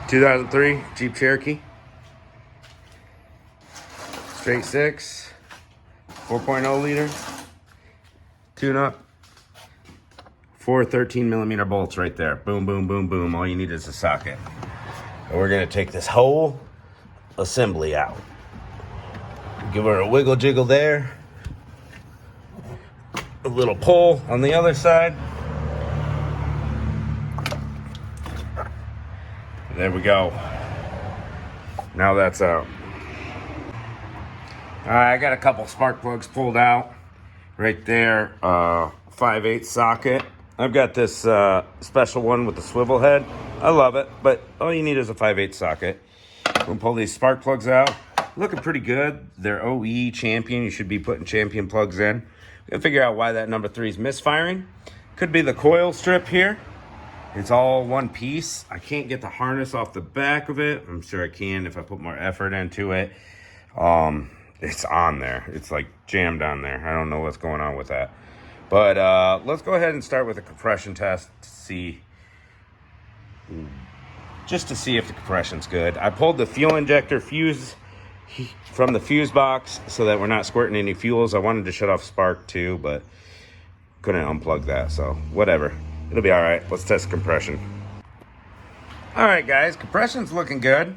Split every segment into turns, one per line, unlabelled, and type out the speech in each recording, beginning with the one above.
2003 Jeep Cherokee. Straight 6. 4.0 liter. Tune-up. 4 13mm bolts right there. Boom, boom, boom, boom. All you need is a socket. And we're going to take this whole assembly out. Give her a wiggle jiggle there. A little pull on the other side. There we go. Now that's out. Alright, I got a couple spark plugs pulled out. Right there, 5/8 socket. I've got this special one with the swivel head. I love it, but all you need is a 5/8 socket. We'll pull these spark plugs out. Looking pretty good. They're OE champion. You should be putting champion plugs in. We're gonna figure out why that number 3 is misfiring. Could be the coil strip here. It's all one piece. I can't get the harness off the back of it. I'm sure I can if I put more effort into it. It's on there. It's like jammed on there. I don't know what's going on with that. But let's go ahead and start with a compression test to see, just to see if the compression's good. I pulled the fuel injector fuse from the fuse box so that we're not squirting any fuels. I wanted to shut off spark too, but couldn't unplug that, so whatever. It'll be all right. Let's test compression. All right, guys, compression's looking good.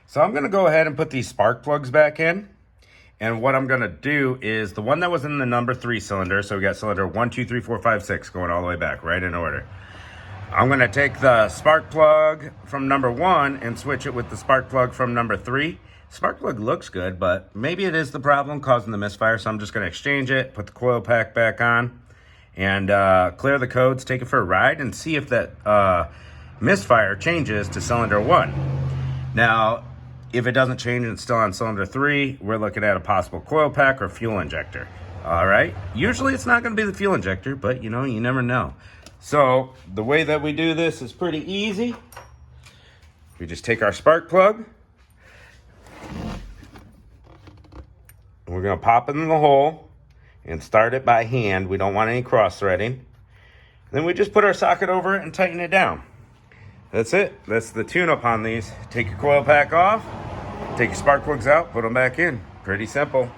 So I'm gonna go ahead and put these spark plugs back in. And what I'm gonna do is the one that was in the number 3 cylinder, so we got cylinder 1, 2, 3, 4, 5, 6 going all the way back, right in order. I'm gonna take the spark plug from number 1 and switch it with the spark plug from number 3. Spark plug looks good, but maybe it is the problem causing the misfire, so I'm just gonna exchange it, put the coil pack back on, and clear the codes, take it for a ride, and see if that misfire changes to cylinder 1. Now, if it doesn't change and it's still on cylinder 3, we're looking at a possible coil pack or fuel injector. All right? Usually it's not going to be the fuel injector, but you know, you never know. So the way that we do this is pretty easy. We just take our spark plug, and we're going to pop it in the hole and start it by hand. We don't want any cross threading. Then we just put our socket over it and tighten it down. That's it. That's the tune-up on these. Take your coil pack off, take your spark plugs out, put them back in. Pretty simple.